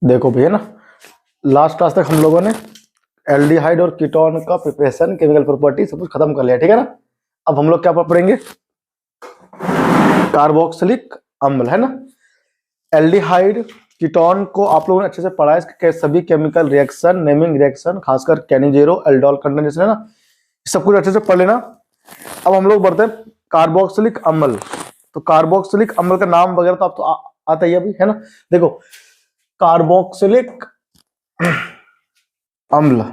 देखो भैया ना, लास्ट क्लास तक हम लोगों ने एल्डिहाइड और कीटोन का प्रिपरेशन, केमिकल प्रॉपर्टी सब कुछ खत्म कर लिया, ठीक है ना। अब हम लोग क्या पढ़ेंगे, कार्बोक्सिलिक अम्ल, है ना। एल्डिहाइड कीटोन को आप लोगों ने अच्छे से पढ़ा है, इसके सभी केमिकल रिएक्शन, नेमिंग रिएक्शन, खासकर कैनिजेरो, एल्डोल कंडेंसेशन, है ना, सब कुछ अच्छे से पढ़ लेना। अब हम लोग बढ़ते हैं कार्बोक्सिलिक अम्ल। तो कार्बोक्सिलिक अम्ल का नाम वगैरह तो आप तो आता ही अभी, है ना। देखो, कार्बोक्सिलिक अम्ल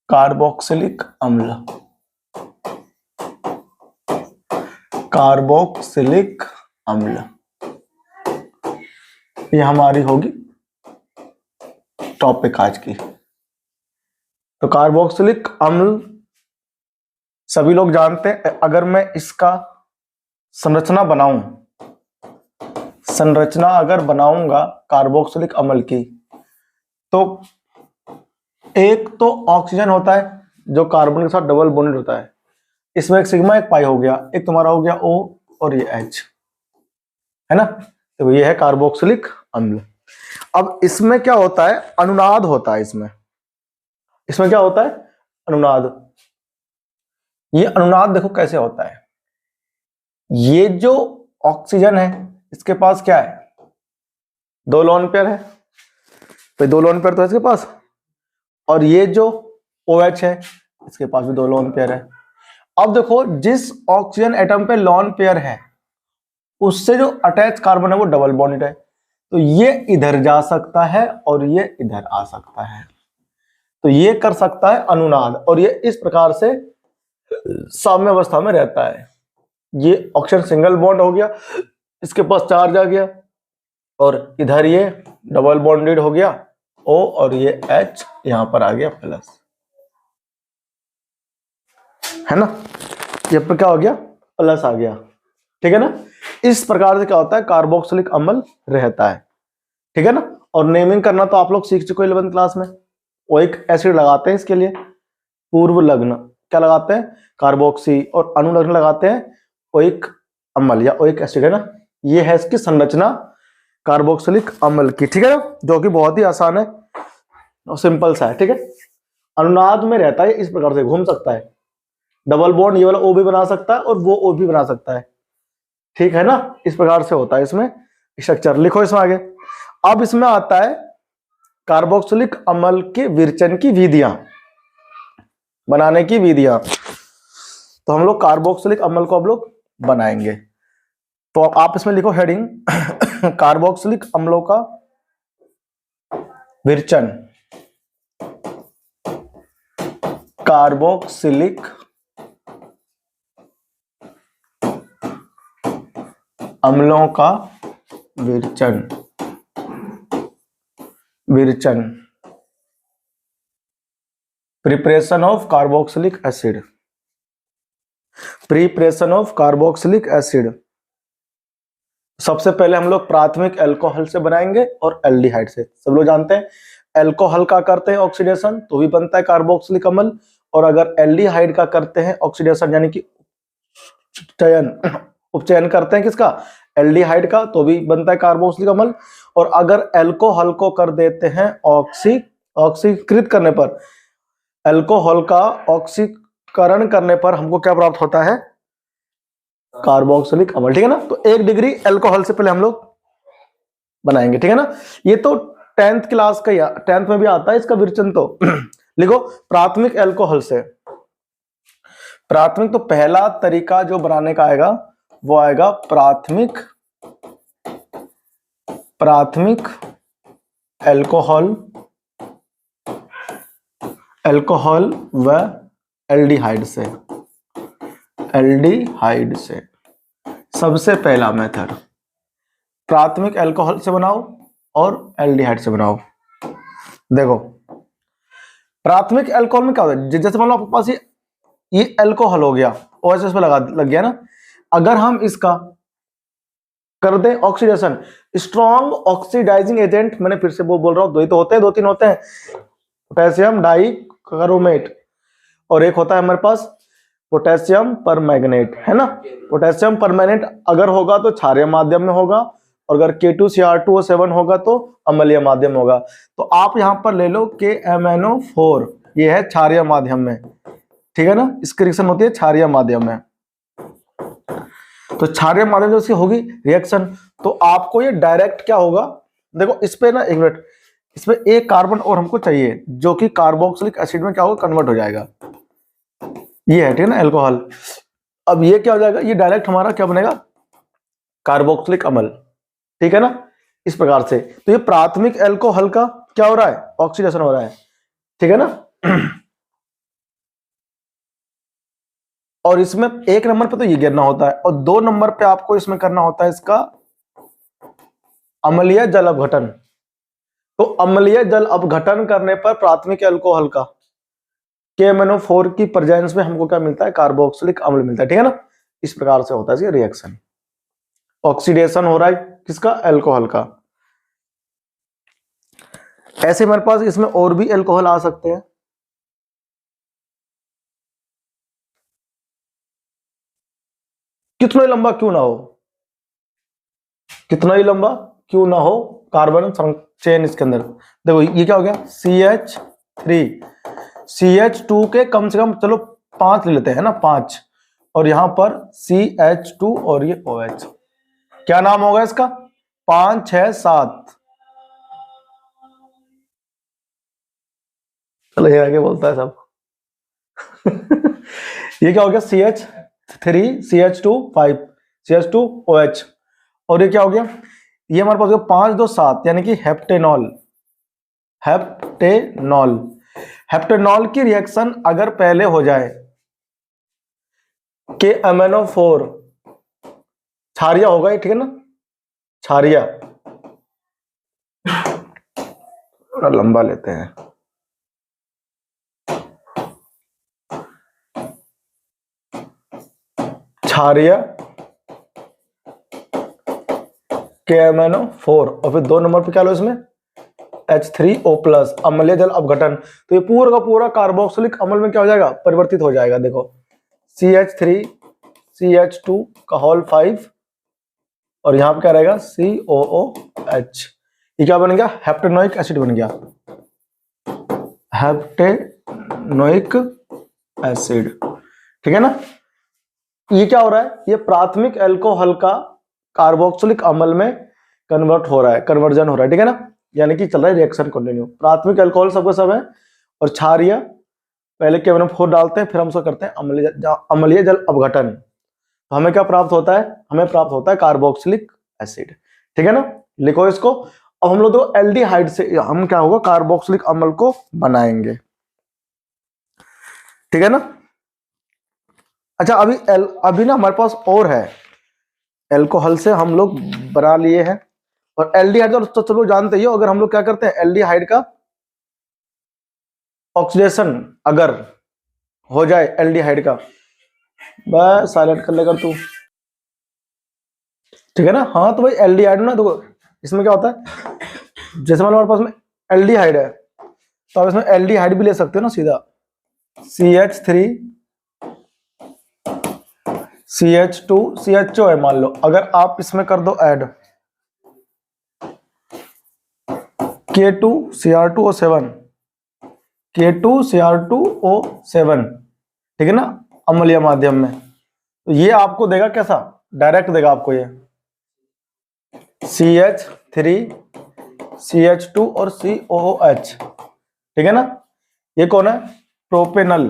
कार्बोक्सिलिक अम्ल कार्बोक्सिलिक अम्ल ये हमारी होगी टॉपिक आज की। तो कार्बोक्सिलिक अम्ल सभी लोग जानते हैं। अगर मैं इसका संरचना अगर बनाऊंगा कार्बोक्सिलिक अम्ल की, तो एक तो ऑक्सीजन होता है जो कार्बन के साथ डबल बॉन्डेड होता है, इसमें एक सिग्मा एक पाई हो गया, एक तुम्हारा हो गया O और ये H, है ना। तो ये है कार्बोक्सिलिक अम्ल। अब इसमें क्या होता है, अनुनाद होता है। इसमें क्या होता है, अनुनाद। ये अनुनाद देखो कैसे होता है। ये जो ऑक्सीजन है इसके पास क्या है, 2 लोन पेयर है, तो 2 लोन पेयर तो है इसके पास, और ये जो OH है इसके पास भी 2 लोन पेयर है। अब देखो, जिस ऑक्सीजन एटम पे लोन पेयर है उससे जो अटैच कार्बन है वो डबल बॉन्डेड है, तो ये इधर जा सकता है और ये इधर आ सकता है, तो ये कर सकता है अनुनाद, और ये इस प्रकार से साम्य अवस्था में रहता है। ये ऑक्सीजन सिंगल बॉन्ड हो गया, इसके पास चार्ज आ गया, और इधर ये डबल बॉन्डेड हो गया O, और ये H यहां पर आ गया प्लस, है ना। ये पर क्या हो गया, प्लस आ गया, ठीक है ना। इस प्रकार से क्या होता है, कार्बोक्सिलिक अम्ल रहता है, ठीक है ना। और नेमिंग करना तो आप लोग सीख चुके 11th क्लास में। वो एक एसिड लगाते हैं इसके लिए, पूर्व लग्न क्या लगाते हैं, कार्बोक्सी, और अनुलग्न लगाते हैं ओइक अम्ल या ओइक एसिड, है ना। ये है इसकी संरचना कार्बोक्सिलिक अम्ल की, ठीक है ना, जो कि बहुत ही आसान है और सिंपल सा है, ठीक है। अनुनाद में रहता है, इस प्रकार से घूम सकता है, डबल बॉन्ड ये वाला O भी बना सकता है और वो O भी बना सकता है, ठीक है ना। इस प्रकार से होता है इसमें स्ट्रक्चर। लिखो इसमें आगे। अब इसमें आता है कार्बोक्सिलिक अम्ल के विरचन की विधियां, बनाने की विधियां। तो हम लोग कार्बोक्सिलिक अम्ल को अब लोग बनाएंगे। तो आप इसमें लिखो हेडिंग कार्बोक्सिलिक अम्लों का विरचन। कार्बोक्सिलिक अम्लों का विरचन प्रिपरेशन ऑफ कार्बोक्सिलिक एसिड। सबसे पहले हम लोग प्राथमिक अल्कोहल से बनाएंगे और एल्डिहाइड से। सब लोग जानते हैं अल्कोहल का करते हैं ऑक्सीडेशन तो भी बनता है कार्बोक्सिलिक अम्ल, और अगर एल्डिहाइड का करते हैं ऑक्सीडेशन यानी कि उपचयन करते हैं किसका, एल्डिहाइड का, तो भी बनता है कार्बोक्सिलिक अम्ल। और अगर अल्कोहल को कर देते हैं ऑक्सीकृत करने पर, अल्कोहल का ऑक्सीकरण करने पर हमको क्या प्राप्त होता है, कार्बोक्सिलिक अम्ल, ठीक है ना। तो 1 डिग्री अल्कोहल से पहले हम लोग बनाएंगे, ठीक है ना। ये तो 10th क्लास का, या 10th में भी आता है इसका विरचन। तो लिखो प्राथमिक अल्कोहल से। प्राथमिक तो पहला तरीका जो बनाने का आएगा वो आएगा प्राथमिक अल्कोहल व एल्डिहाइड से। सबसे पहला मेथड प्राथमिक अल्कोहल से बनाओ और एल्डिहाइड से बनाओ। देखो प्राथमिक अल्कोहल में क्या होता है, जैसे मान लो आपके पास ये अल्कोहल हो गया, OH पे लग गया ना। अगर हम इसका कर दें ऑक्सीडेशन, स्ट्रॉन्ग ऑक्सीडाइजिंग एजेंट, मैंने फिर से वो बोल रहा हूं, 2 ही तो होते हैं, 2-3 होते हैं, पोटेशियम डाइक्रोमेट, और एक होता है हमारे पास पोटेशियम परमैंगनेट, है ना। पोटेशियम परमैंगनेट अगर होगा तो क्षारीय माध्यम में होगा, और अगर K2Cr2O7 होगा तो अम्लीय माध्यम होगा। तो आप यहां पर ले लो KMnO4, ये है क्षारीय माध्यम में, ठीक है ना, इसकी रिएक्शन होती है क्षारीय माध्यम में। तो क्षारीय माध्यम जो इसकी होगी रिएक्शन, तो आपको ये डायरेक्ट क्या होगा, देखो इस पे ना, एक मिनट, इसमें एक कार्बन और हमको चाहिए जो कि कार्बोक्सिलिक एसिड में क्या होगा, कन्वर्ट हो जाएगा, ये है, ठीक है ना, अल्कोहल। अब ये क्या हो जाएगा, ये डायरेक्ट हमारा क्या बनेगा, कार्बोक्सिलिक अम्ल, ठीक है ना, इस प्रकार से। तो ये प्राथमिक अल्कोहल का क्या हो रहा है, ऑक्सीडेशन हो रहा है, ठीक है ना। और इसमें एक नंबर पे तो ये गिरना होता है, और 2 नंबर पे आपको इसमें करना होता है इसका अम्लीय जल अपघटन। तो अम्लीय जल अपघटन करने पर प्राथमिक अल्कोहल का KMnO4 की प्रेजेंस में हमको क्या मिलता है, कार्बोक्सिलिक अम्ल मिलता है, ठीक है ना। इस प्रकार से होता है इसका रिएक्शन, ऑक्सीडेशन हो रहा है किसका, अल्कोहल का। ऐसे हमारे पास इसमें और भी अल्कोहल आ सकते हैं, कितना ही लंबा क्यों ना हो, कितना ही लंबा क्यों ना हो कार्बन चेन इसके अंदर। देखो ये क्या हो गया, CH3, CH2 के कम से कम चलो 5 ले लेते हैं ना, 5, और यहां पर CH2 और ये OH, क्या नाम होगा इसका, 5 6 7। चलो ये आगे बोलता है सब। ये क्या हो गया, CH3 CH2 5 CH2 OH, और ये क्या हो गया, ये हमारे पास 5 2 7 यानी कि हेप्टेनॉल, हेप्टेनॉल। हेप्टेनॉल की रिएक्शन अगर पहले हो जाए KMnO4, क्षारीय होगा ये, ठीक है ना, क्षारीय, थोड़ा लंबा लेते हैं, क्षारीय KMnO4, और फिर 2 नंबर पे क्या लो इसमें H3O+, अम्लीय जल अपघटन। तो ये पूरा का पूरा कार्बोक्सिलिक अम्ल में क्या हो जाएगा, परिवर्तित हो जाएगा। देखो CH3 CH2 का होल 5, और यहां पे क्या रहेगा COOH, ये क्या बन गया, हेप्टेनोइक एसिड बन गया, हेप्टेनोइक एसिड, ठीक है ना। ये क्या हो रहा है, ये प्राथमिक अल्कोहल का कार्बोक्सिलिक अम्ल में कन्वर्ट हो रहा है, कन्वर्जन हो रहा है, ठीक है ना, यानी कि चल रहा है रिएक्शन कंटिन्यू। प्राथमिक अल्कोहल सबका सब है, और क्षारीय पहले KMnO4 डालते हैं, फिर हम उसको करते हैं अम्लीय जल अपघटन। तो हमें क्या प्राप्त होता है, हमें प्राप्त होता है कार्बोक्सिलिक एसिड, ठीक है ना, लिखो इसको। अब हम लोग तो एल्डिहाइड से हम क्या होगा, कार्बोक्सिलिक अम्ल को बनाएंगे, ठीक है ना। अच्छा अभी ना हमारे पास और है, एल्कोहल से हम लोग बना लिए हैं, और एल्डिहाइड तो चलो जानते ही हो, अगर हम लोग क्या करते हैं एल्डिहाइड का ऑक्सीडेशन अगर हो जाए एल्डिहाइड का, बस साइलेंट कर लेकर तू, ठीक है ना। हाँ तो भाई एल्डिहाइड ना, देखो इसमें क्या होता है, जैसे हमारे पास में एल्डिहाइड है, तो आप इसमें एल्डिहाइड भी ले सकते हो ना सीधा, CH3 CH2 CHO है मान लो, अगर आप इसमें कर दो ऐड K2Cr2O7, K2Cr2O7, ठीक है ना, अम्लीय माध्यम में, तो ये आपको देगा कैसा, डायरेक्ट देगा आपको ये CH3 CH2 और COOH, ठीक है ना। ये कौन है, प्रोपेनल,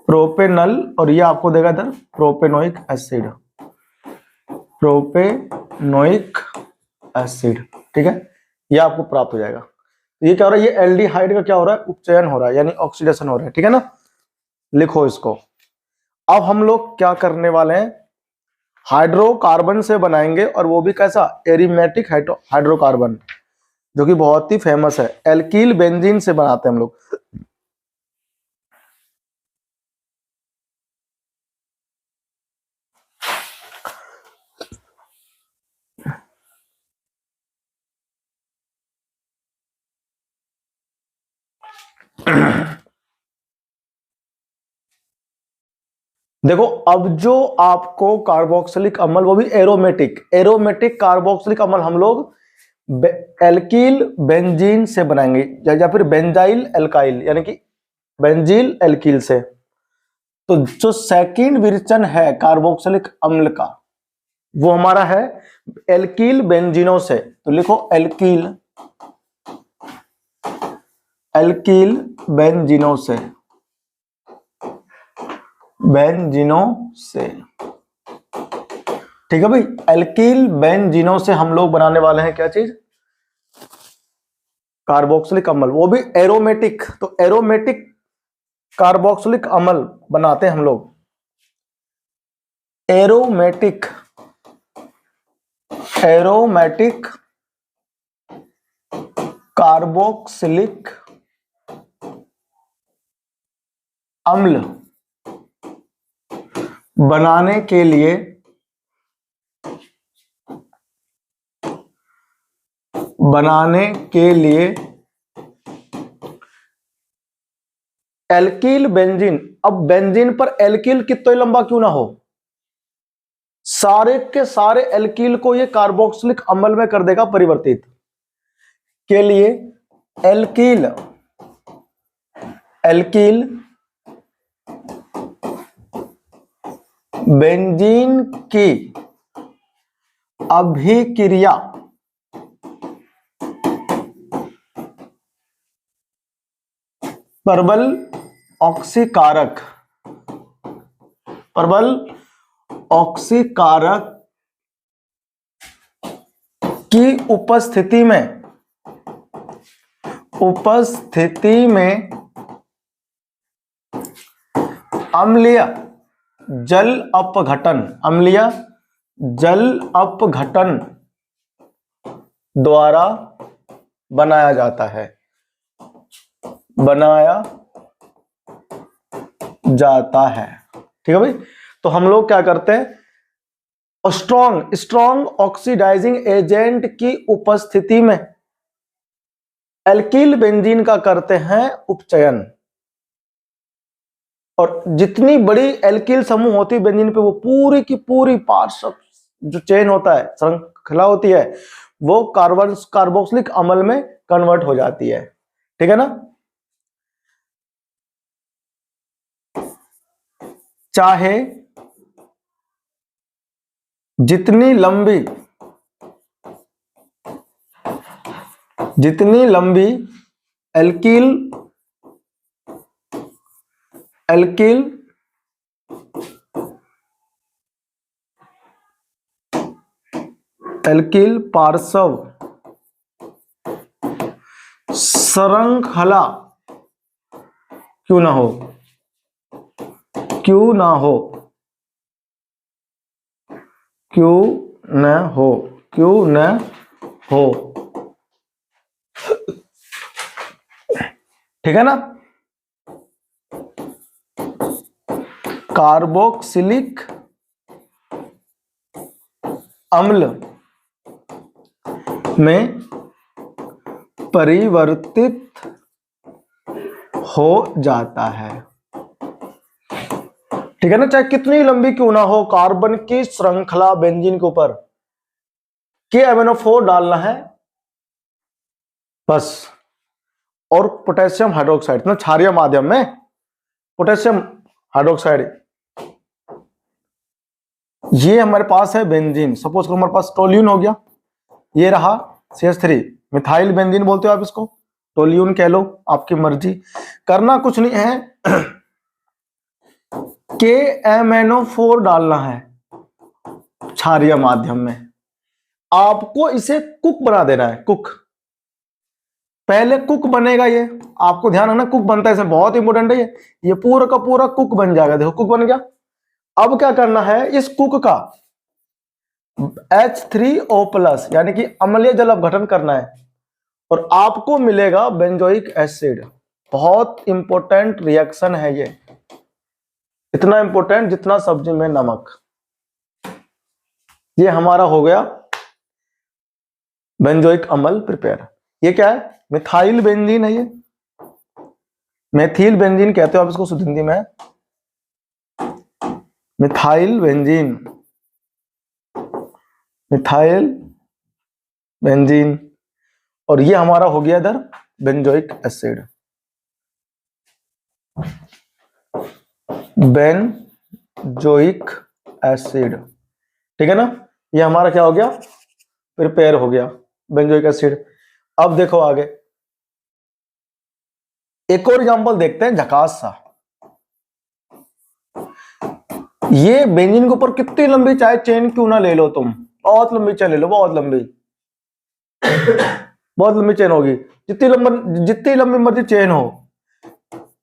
प्रोपेनल, और ये आपको देगा इधर प्रोपेनोइक एसिड, प्रोपेनोइक एसिड, ठीक है, ये आपको प्राप्त हो जाएगा। तो ये क्या हो रहा है, ये एल्डिहाइड का क्या हो रहा है, उपचयन हो रहा है, यानी ऑक्सीडेशन हो रहा है, ठीक है ना, लिखो इसको। अब हम लोग क्या करने वाले हैं, हाइड्रोकार्बन से बनाएंगे, और वो भी कैसा, एरोमेटिक हाइड्रोकार्बन, जो कि बहुत ही फेमस है, एल्कील बेंजीन से बनाते हैं हम लोग। देखो अब जो आपको कार्बोक्सिलिक अम्ल, वो भी एरोमेटिक कार्बोक्सिलिक अम्ल हम लोग एल्कील बेंजीन से बनाएंगे या फिर बेंजाइल एल्काइल, यानी कि बेंजील एल्कील से। तो जो सेकंड विरचन है कार्बोक्सिलिक अम्ल का, वो हमारा है एल्कील बेंजीनों से। तो लिखो एल्कील बेंजीनों से, ठीक है भाई। एल्कील बेंजीनों से हम लोग बनाने वाले हैं क्या चीज? कार्बोक्सिलिक अम्ल, वो भी एरोमेटिक। तो एरोमेटिक कार्बोक्सिलिक अम्ल बनाते हैं हम लोग, एरोमेटिक कार्बोक्सिलिक अम्ल बनाने के लिए एल्कील बेंजीन। अब बेंजीन पर एल्कील कितना ही लंबा क्यों ना हो, सारे के सारे एल्कील को ये कार्बोक्सिलिक अम्ल में कर देगा परिवर्तित। के लिए एल्कील बेंजीन की अभिक्रिया प्रबल ऑक्सीकारक की उपस्थिति में अम्लीय जल अपघटन द्वारा बनाया जाता है। ठीक है भाई। तो हम लोग क्या करते हैं, स्ट्रॉन्ग ऑक्सीडाइजिंग एजेंट की उपस्थिति में एल्कील बेंजीन का करते हैं उपचयन। और जितनी बड़ी एल्कील समूह होती है बेंजीन पे, वो पूरी की पूरी पार्श्व जो चेन होता है, श्रृंखला होती है, वो कार्बोक्सिलिक अम्ल में कन्वर्ट हो जाती है। ठीक है ना। चाहे जितनी लंबी एल्कील पार्श्व श्रृंखला क्यों ना हो। ठीक है ना। कार्बोक्सिलिक अम्ल में परिवर्तित हो जाता है। ठीक है ना। चाहे कितनी लंबी क्यों ना हो, कार्बन की श्रृंखला बेंजीन के ऊपर KMnO4 डालना है बस। और पोटेशियम हाइड्रोक्साइड, मतलब क्षारीय माध्यम में पोटेशियम हाइड्रोक्साइड, ये हमारे पास है बेंजीन। सपोज करो हमारे पास टोल्यून हो गया, ये रहा CH3, मिथाइल बेंजीन बोलते हो आप इसको, टोल्यून कह लो, आपकी मर्जी। करना कुछ नहीं है, KMnO4 डालना है क्षारीय माध्यम में। आपको इसे कुक बना देना है, कुक। पहले कुक बनेगा ये, आपको ध्यान रखना कुक बनता है, इसमें बहुत इंपॉर्टेंट है ये पूरा का पूरा कुक बन जाएगा। देखो कुक बन गया। अब क्या करना है, इस कुक का H3O+ यानी कि अम्लीय जल अपघटन करना है, और आपको मिलेगा बेंजोइक एसिड। बहुत इंपॉर्टेंट रिएक्शन है ये, इतना इंपॉर्टेंट जितना सब्जी में नमक। ये हमारा हो गया बेंजोइक अम्ल प्रिपेयर। ये क्या है, मिथाइल बेंजीन है, ये मेथिल बेंजीन कहते हो आप इसको शुद्ध हिंदी में। मिथाइल बेंजीन, मिथाइल बेंजीन, और ये हमारा हो गया इधर बेंजोइक एसिड, बेंजोइक एसिड। ठीक है ना, ये हमारा क्या हो गया, प्रिपेयर हो गया बेंजोइक एसिड। अब देखो आगे एक और एग्जांपल देखते हैं झकास सा। ये बेंजीन के ऊपर कितनी लंबी चाहे चेन क्यों ना ले लो तुम, बहुत लंबी चेन ले लो, बहुत लंबी, बहुत लंबी चेन होगी, जितनी लंबी मर्जी चेन हो,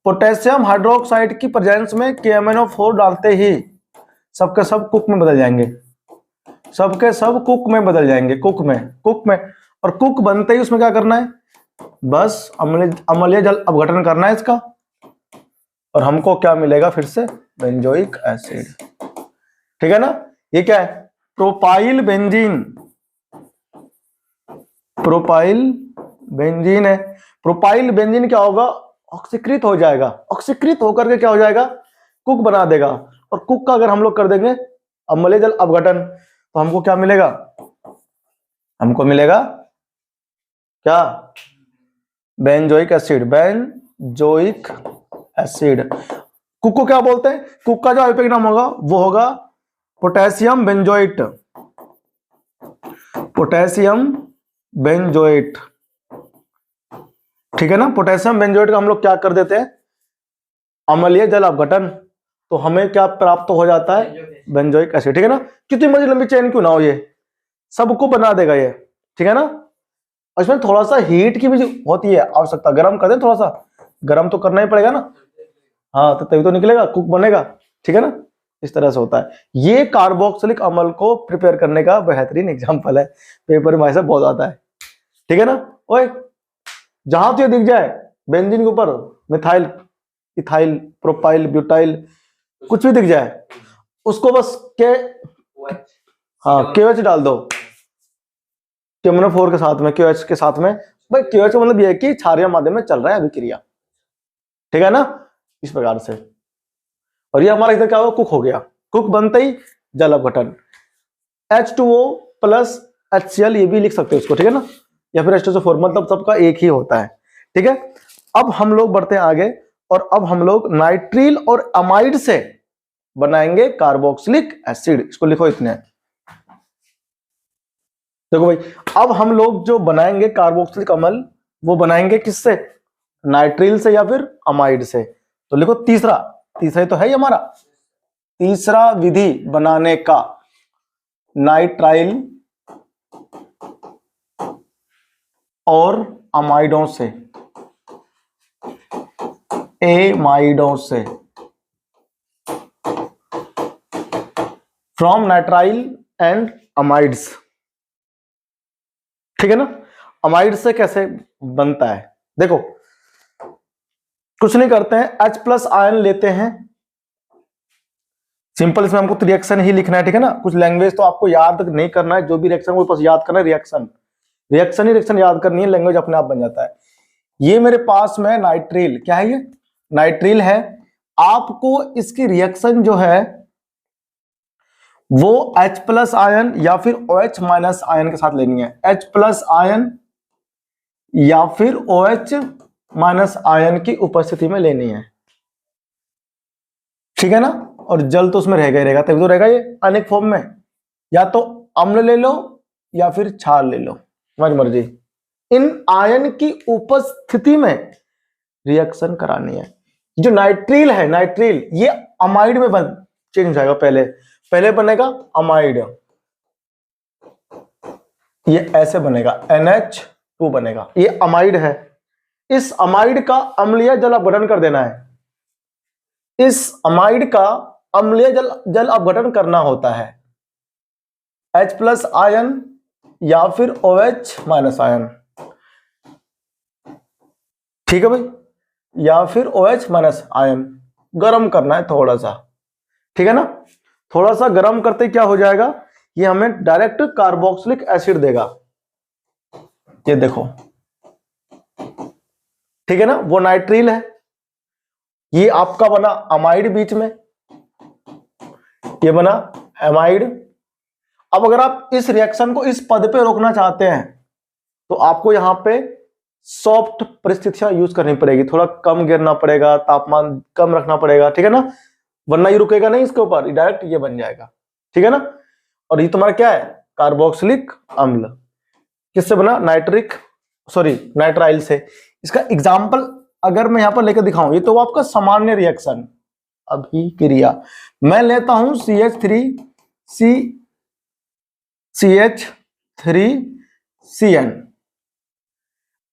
पोटेशियम हाइड्रोक्साइड की प्रेजेंस में KMnO4 डालते ही सबके सब कुक में बदल जाएंगे, सबके सब कुक में बदल जाएंगे, कुक में। और कुक बनते ही उसमें क्या करना है, बस अम्लीय जल अपघटन करना है इसका, और हमको क्या मिलेगा फिर से, बेंजोइक एसिड। ठीक है ना, ये क्या है, प्रोपाइल बेंजीन, प्रोपाइल बेंजीन है। प्रोपाइल बेंजीन क्या होगा, ऑक्सीकृत हो जाएगा, ऑक्सीकृत होकर के क्या हो जाएगा, कुक बना देगा। और कुक का अगर हम लोग कर देंगे अम्लीय जल अपघटन तो हमको क्या मिलेगा, हमको मिलेगा क्या, benzoic acid, benzoic acid. Cook को क्या बोलते हैं, कुक का जो आइयूपीएक नाम होगा वो होगा पोटेशियम बेंजोएट, पोटेशियम बेंजोएट। ठीक है ना, पोटेशियम बेंजोएट का हम लोग क्या कर देते हैं, अम्लीय जल अपघटन, तो हमें क्या प्राप्त हो जाता है, बेंजोइक एसिड। ठीक है ना, कितनी मर्जी लंबी चेन क्यों ना हो, ये सबको बना देगा ये। ठीक है ना, और इसमें थोड़ा सा हीट की भी होती है आवश्यकता, गर्म कर दें, थोड़ा सा गर्म तो करना ही पड़ेगा ना, हाँ, तो तभी तो निकलेगा, कुक बनेगा। ठीक है ना, इस तरह से होता है। ये कार्बोक्सिलिक अम्ल को प्रिपेयर करने का बेहतरीन एग्जांपल है, पेपर में ऐसा बहुत आता है। ठीक है ना, ओए जहां तो ये दिख जाए बेंजीन के ऊपर मिथाइल, इथाइल, प्रोपाइल, ब्यूटाइल, कुछ भी दिख जाए उसको बस KH डाल दो, KMnO4 के साथ में, KH के साथ में। भाई KH का मतलब ये है कि क्षारीय माध्यम में चल रहा है अभिक्रिया। ठीक है ना, इस प्रकार से। और ये हमारा इधर क्या हुआ, कुक हो गया, कुक बनते ही जल अपघटन, H2O प्लस HCl, ये भी लिख सकते हो इसको। ठीक है ना, या फिर H2SO4, मतलब सबका एक ही होता है। ठीक है, अब हम लोग बढ़ते हैं आगे, और अब हम लोग नाइट्रिल और अमाइड से बनाएंगे कार्बोक्सिलिक एसिड। इसको लिखो इतने। देखो भाई, अब हम लोग जो बनाएंगे कार्बोक्सिलिक अम्ल वो बनाएंगे किससे, नाइट्रिल से या फिर अमाइड से। तो लिखो तीसरा ही तो है ही हमारा, तीसरा विधि बनाने का, नाइट्राइल और अमाइडों से, एमाइडों से, फ्रॉम नाइट्राइल एंड अमाइड्स। ठीक है ना, अमाइड से कैसे बनता है, देखो कुछ नहीं करते हैं, H+ आयन लेते हैं, सिंपल, इसमें हमको तो रिएक्शन ही लिखना है। ठीक है ना, कुछ लैंग्वेज तो आपको याद नहीं करना है, जो भी रिएक्शन वो बस याद करना है, रिएक्शन ही रिएक्शन याद करनी है, लैंग्वेज अपने आप बन जाता है। ये मेरे पास में नाइट्रिल, क्या है ये, नाइट्रिल है। आपको इसकी रिएक्शन जो है वो H+ आयन या फिर OH- आयन के साथ लेनी है, H+ आयन या फिर OH- आयन की उपस्थिति में लेनी है। ठीक है ना, और जल तो उसमें रहेगा ही रहेगा, तभी तो रहेगा ये अनेक फॉर्म में, या तो अम्ल ले लो या फिर क्षार ले लो, तुम्हारी मर्जी। इन आयन की उपस्थिति में रिएक्शन करानी है। जो नाइट्रिल है, नाइट्रिल ये अमाइड में चेंज हो जाएगा, पहले बनेगा अमाइड, ये ऐसे बनेगा, NH2 बनेगा, ये अमाइड है। इस अमाइड का अम्लीय जल अपघटन कर देना है, इस अमाइड का अम्लीय जल अपघटन करना होता है, H+ आयन या फिर OH- आयन। ठीक है भाई, या फिर OH- आयन गर्म करना है थोड़ा सा। ठीक है ना, थोड़ा सा गर्म करते क्या हो जाएगा, ये हमें डायरेक्ट कार्बोक्सिलिक एसिड देगा, ये देखो। ठीक है ना, वो नाइट्रिल है, ये आपका बना अमाइड बीच में, ये बना एमाइड। अब अगर आप इस रिएक्शन को इस पद पे रोकना चाहते हैं तो आपको यहां पे सॉफ्ट परिस्थितियां यूज करनी पड़ेगी, थोड़ा कम गिरना पड़ेगा, तापमान कम रखना पड़ेगा, ठीक है ना, वरना ये रुकेगा नहीं इसके ऊपर, डायरेक्ट ये बन जाएगा, ठीक है ना। और ये तुम्हारा क्या है, कार्बोक्सिलिक अम्ल। किससे बना, नाइट्राइल से। इसका एग्जाम्पल अगर मैं यहां पर लेकर दिखाऊं, ये तो आपका सामान्य रिएक्शन अभिक्रिया, मैं लेता हूं CH3CN।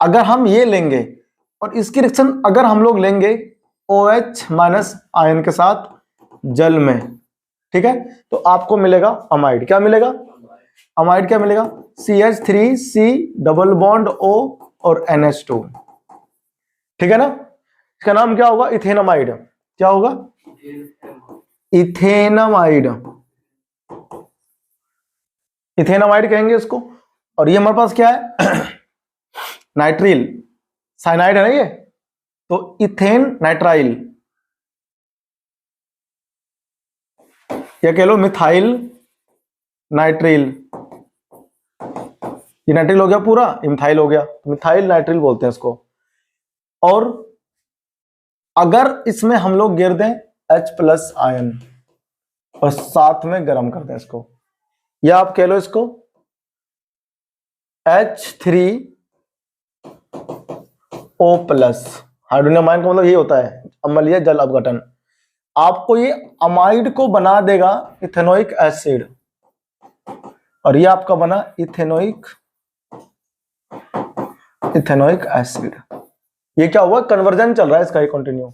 अगर हम ये लेंगे और इसकी रिएक्शन अगर हम लोग लेंगे OH माइनस आयन के साथ जल में, ठीक है, तो आपको मिलेगा अमाइड। क्या मिलेगा, अमाइड क्या मिलेगा, CH3C डबल बॉन्ड O और NH2, ठीक है ना। इसका नाम क्या होगा, इथेनमाइड। क्या होगा, इथेनमाइड, इथेनमाइड कहेंगे इसको। और ये हमारे पास क्या है नाइट्रिल साइनाइड है ना ये, तो इथेन नाइट्राइल, या कह लो मिथाइल नाइट्रिल। ये नाइट्रिल हो गया पूरा, ये मिथाइल हो गया, मिथाइल नाइट्रिल बोलते हैं इसको। और अगर इसमें हम लोग गिर दें H+ आयन और साथ में गर्म कर दें इसको, या आप कह लो इसको H3O+, हाइड्रोजन आयन का मतलब ये होता है अम्लीय जल अपघटन। आपको ये अमाइड को बना देगा इथेनोइक एसिड, और ये आपका बना इथेनोइक एसिड। ये क्या हुआ, कन्वर्जन चल रहा है इसका, ये कंटिन्यू,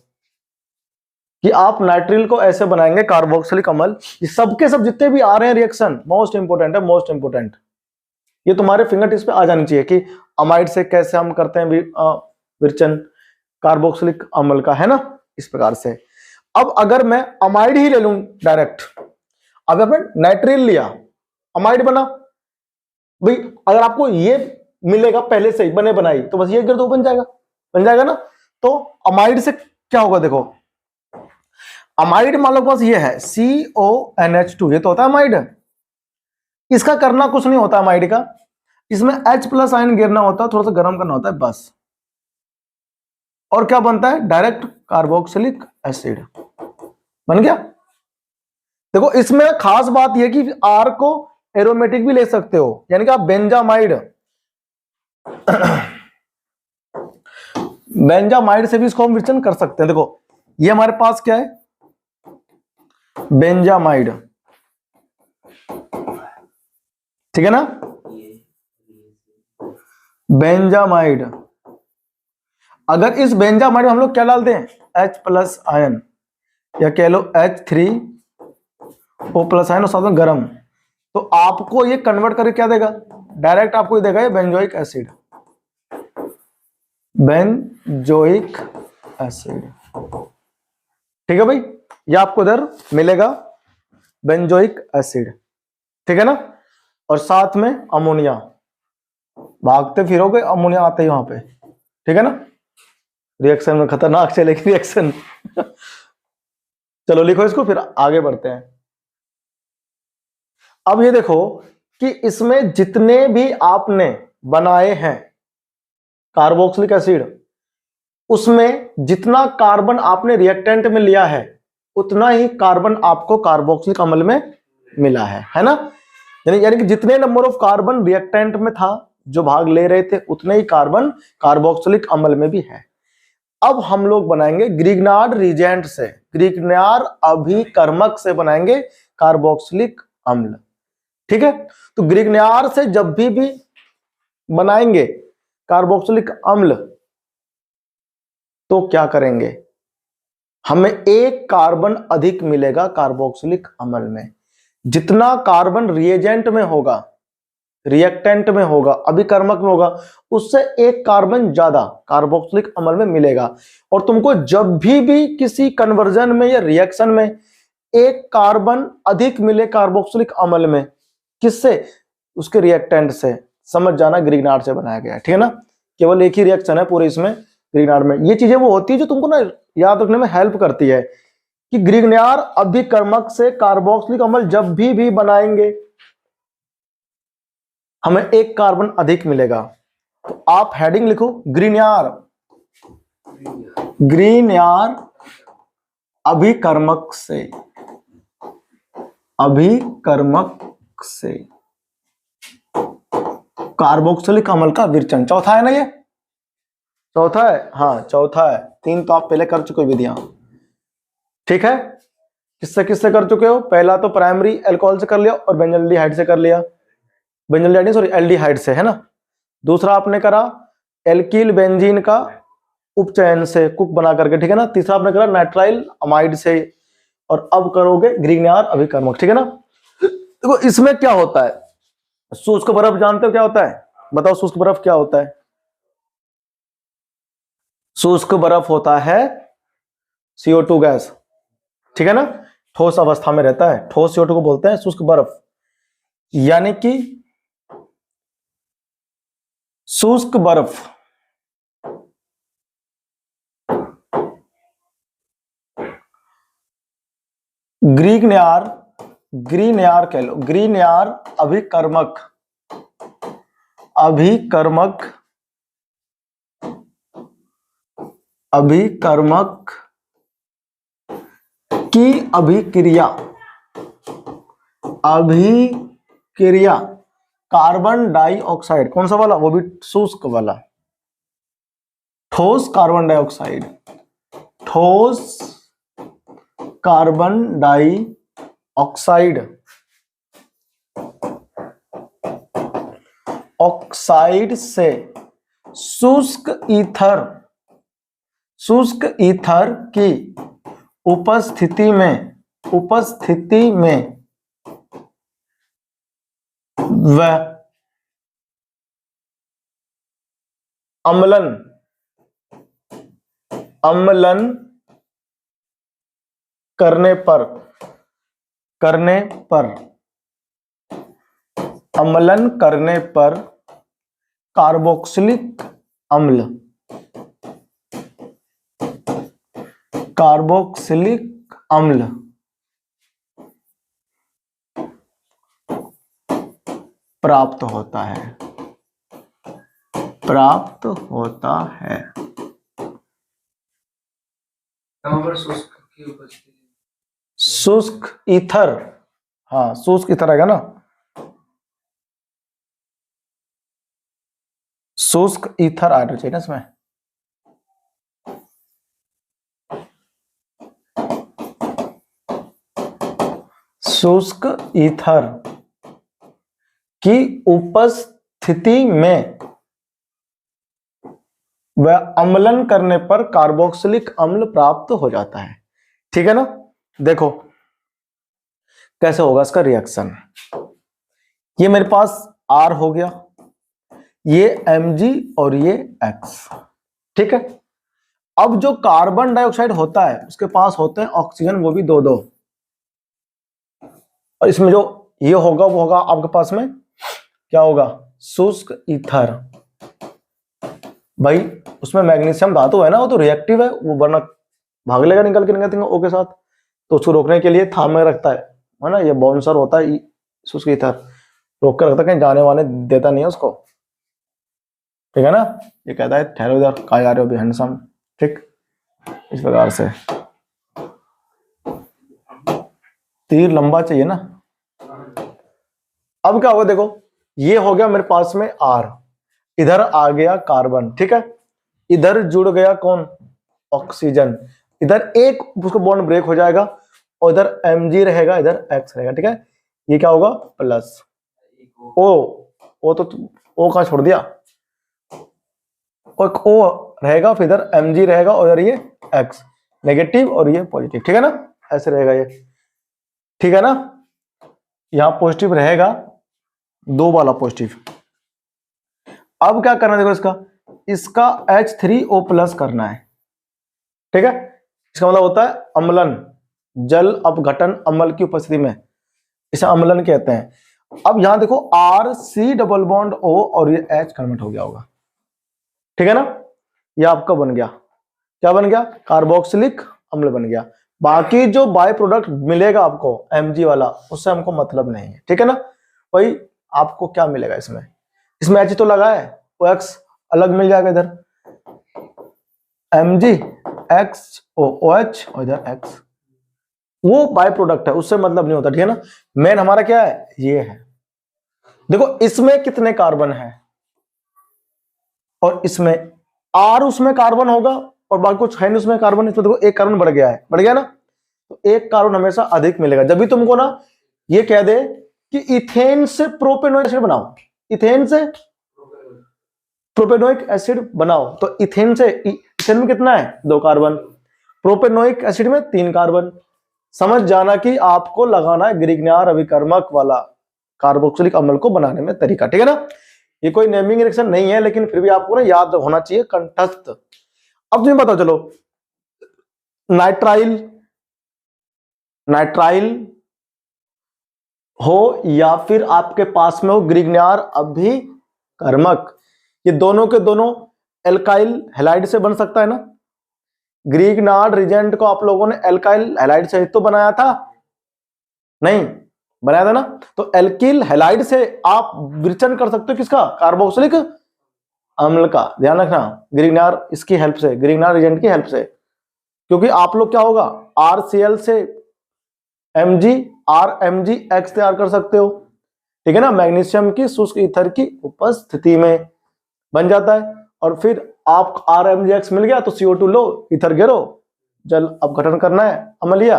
कि आप नाइट्रिल को ऐसे बनाएंगे कार्बोक्सिलिक अम्ल। ये सबके सब जितने भी आ रहे हैं रिएक्शन, मोस्ट इंपोर्टेंट है, मोस्ट इंपोर्टेंट, ये तुम्हारे फिंगर टिप्स पे आ जानी चाहिए कि अमाइड से कैसे हम करते हैं विरचन कार्बोक्सिलिक अम्ल का, है ना, इस प्रकार से। अब अगर मैं अमाइड ही ले लूं डायरेक्ट, अब आपने नाइट्रिल लिया, अमाइड बना, भाई अगर आपको ये मिलेगा पहले से ही बने बनाई, तो बस ये गिर दो, बन जाएगा ना। तो अमाइड से क्या होगा, देखो अमाइड मान लो पास ये है CONH2, ये तो होता है अमाइड। इसका करना कुछ नहीं होता अमाइड का, इसमें H+ आयन गिरना होता है, थोड़ा सा गर्म करना होता है बस, और क्या बनता है, डायरेक्ट कार्बोक्सिलिक एसिड बन गया। देखो इसमें खास बात यह कि R को एरोमेटिक भी ले सकते हो, यानी कि आप बेंजामाइड से भी इसको हम विचलन कर सकते हैं। देखो ये हमारे पास क्या है, बेंजामाइड, ठीक है ना, बेंजामाइड। अगर इस बेंजामाइड में हम लोग क्या डालते हैं, H+ आयन, या कह लो H3O+ आयन और साथ में गर्म, तो आपको ये कन्वर्ट करके क्या देगा, डायरेक्ट आपको ये देगा ये बेंजोइक एसिड, बेंजोइक एसिड, ठीक है भाई, ये आपको इधर मिलेगा बेंजोइक एसिड, ठीक है ना। और साथ में अमोनिया, भागते फिरोगे अमोनिया आते ही वहां पे, ठीक है ना। रिएक्शन में खतरनाक चलेगी रिएक्शन चलो लिखो इसको, फिर आगे बढ़ते हैं। अब ये देखो कि इसमें जितने भी आपने बनाए हैं कार्बोक्सिलिक एसिड, उसमें जितना कार्बन आपने रिएक्टेंट में लिया है उतना ही कार्बन आपको कार्बोक्सिलिक अम्ल में मिला है ना। यानी कि जितने नंबर ऑफ कार्बन रिएक्टेंट में था जो भाग ले रहे थे, उतने ही कार्बन कार्बोक्सिलिक अम्ल में भी है। अब हम लोग बनाएंगे ग्रिग्नार्ड रिजेंट से, ग्रिग्नार्ड अभिकर्मक से बनाएंगे कार्बोक्सिलिक अम्ल, ठीक है। तो ग्रिग्नार्ड से जब भी बनाएंगे कार्बोक्सिलिक अम्ल तो क्या करेंगे, हमें एक कार्बन अधिक मिलेगा कार्बोक्सिलिक अम्ल में। जितना कार्बन रिएजेंट में होगा, रिएक्टेंट में होगा, अभिकर्मक में होगा, उससे एक कार्बन ज्यादा कार्बोक्सिलिक अम्ल में मिलेगा। और तुमको जब भी किसी कन्वर्जन में या रिएक्शन में एक कार्बन अधिक मिले कार्बोक्सिलिक अम्ल में, किससे, उसके रिएक्टेंट से, समझ जाना ग्रिग्नार्ड से बनाया गया है, ठीक है ना। केवल एक ही रिएक्शन है पूरे इसमें ग्रिग्नार्ड में। ये चीजें वो होती है जो तुमको ना याद रखने में हेल्प करती है कि ग्रिग्नियार अभिकर्मक से कार्बोक्सिलिक अम्ल जब भी बनाएंगे हमें एक कार्बन अधिक मिलेगा। तो आप हेडिंग लिखो ग्रिग्नियार अभिकर्मक से कार्बोक्सिलिक अम्ल का विरचन। चौथा है ना, ये चौथा है, हाँ चौथा है। 3 तो आप पहले कर चुके विधियां, ठीक है। किससे किससे कर चुके हो? पहला तो प्राइमरी अल्कोहल से कर लिया और बेंजल्डिहाइड से कर लिया, बेंजल्डिहाइड नहीं सॉरी एल्डिहाइड से, है ना। दूसरा आपने करा एल्किल बेंजीन का उपचयन से कुक बना करके, ठीक है ना। तीसरा आपने करा नाइट्राइल अमाइड से, और अब करोगे ग्रिग्नियार अभिकर्मक, ठीक है ना। देखो इसमें क्या होता है, शुष्क बर्फ जानते हो क्या होता है? बताओ शुष्क बर्फ क्या होता है? शुष्क बर्फ होता है CO2 गैस, ठीक है ना। ठोस अवस्था में रहता है, ठोस CO2 को बोलते हैं शुष्क बर्फ। यानी कि शुष्क बर्फ ग्रिग्नियार कह लो, ग्रिग्नियार अभिकर्मक की अभिक्रिया कार्बन डाइऑक्साइड, कौन सा वाला? वो भी शुष्क वाला, ठोस कार्बन डाइऑक्साइड, ठोस कार्बन डाइऑक्साइड ऑक्साइड से शुष्क ईथर की उपस्थिति में वह अम्लन करने पर कार्बोक्सिलिक अम्ल प्राप्त होता है। शुष्क ईथर, हाँ शुष्क ईथर आएगा ना, शुष्क ईथर आना चाहिए ना इसमें। शुष्क ईथर की उपस्थिति में वह अम्लन करने पर कार्बोक्सिलिक अम्ल प्राप्त हो जाता है, ठीक है ना। देखो कैसे होगा इसका रिएक्शन। ये मेरे पास R हो गया, ये Mg और ये X, ठीक है। अब जो कार्बन डाइऑक्साइड होता है उसके पास होते हैं ऑक्सीजन, वो भी 2-2, और इसमें जो ये होगा वो होगा आपके पास में क्या होगा? शुष्क ईथर। भाई उसमें मैग्नीशियम धातु है ना, वो तो रिएक्टिव है, वो वरना भाग लेगा निकल के O के साथ, तो उसको रोकने के लिए थाम में रखता है ना। ये बाउंसर होता है शुष्क ईथर, रोक कर रखता है, कहीं जाने वाने देता नहीं है उसको, ठीक है ना। ये कहता है ठहरो इधर, कहाँ जा रहे हो अभी हैंडसम, ठीक। इस प्रकार से तीर लंबा चाहिए ना। अब क्या होगा देखो, ये हो गया मेरे पास में R, इधर आ गया कार्बन, ठीक है। इधर जुड़ गया कौन? ऑक्सीजन। इधर एक उसको बॉन्ड ब्रेक हो जाएगा और इधर Mg रहेगा, इधर X रहेगा, ठीक है। ये क्या होगा? प्लस O तो O कहाँ छोड़ दिया, और O रहेगा, फिर इधर Mg रहेगा और इधर ये X नेगेटिव और ये पॉजिटिव, ठीक है ना। ऐसे रहेगा ये, ठीक है ना। यहां पॉजिटिव रहेगा, 2 वाला पॉजिटिव। अब क्या करना है देखो, इसका H3O+ करना है, ठीक है। इसका मतलब होता है अम्लन, जल अपघटन अम्ल की उपस्थिति में, इसे अम्लन कहते हैं। अब यहां देखो RC⋯O और ये H कन्वर्ट हो गया होगा, ठीक है ना। ये आपका बन गया, क्या बन गया? कार्बोक्सिलिक अम्ल बन गया। बाकी जो बाय प्रोडक्ट मिलेगा आपको Mg वाला, उससे हमको मतलब नहीं है, ठीक है ना। भाई आपको क्या मिलेगा इसमें, इसमें H तो लगा है, OX अलग मिल जाएगा इधर, Mg X OH और इधर X, वो बाय प्रोडक्ट है, उससे मतलब नहीं होता, ठीक है ना। मेन हमारा क्या है, ये है। देखो इसमें कितने कार्बन है और इसमें R, उसमें कार्बन होगा और बाकी कुछ है नहीं उसमें कार्बन, इसमें देखो एक कार्बन बढ़ गया है, बढ़ गया ना, तो एक कार्बन हमेशा अधिक मिलेगा। जब भी तुमको ना ये कह दे कि इथेन से प्रोपेनोइक एसिड बनाओ, इथेन से प्रोपेनोइक एसिड बनाओ, तो इथेन में कितना है, 2 कार्बन, प्रोपेनोइक एसिड में 3 कार्बन। समझ जाना कि आपको लगाना है ग्रिग्नार अभिकर्मक वाला कार्बोक्सिलिक अम्ल को बनाने में तरीका, ठीक है ना। ये कोई नेमिंग रिएक्शन नहीं है, लेकिन फिर भी आपको ना याद होना चाहिए कंठस्थ। अब तुम्हें बताओ, चलो नाइट्राइल, नाइट्राइल हो या फिर आपके पास में हो ग्रिग्नार अभिकर्मक, ये दोनों के दोनों एल्काइल हैलाइड से बन सकता है ना। ग्रिग्नार्ड रिजेंट को आप लोगों ने एल्काइल हैलाइड से तो बनाया था, नहीं बनाया था ना। तो एल्किल हैलाइड से आप विरचन कर सकते हो किसका, कार्बोक्सिलिक अम्ल का, ध्यान रखना, ग्रिग्नार इसकी हेल्प से, ग्रिग्नार रिजेंट की हेल्प से। क्योंकि आप लोग क्या होगा, RCl से RMgX तैयार कर सकते हो, ठीक है ना, मैग्नीशियम की शुष्क ईथर की उपस्थिति में बन जाता है। और फिर आप RMgX मिल गया तो CO2 लो, ईथर गिरो, जल अपघटन करना है, अम्लीय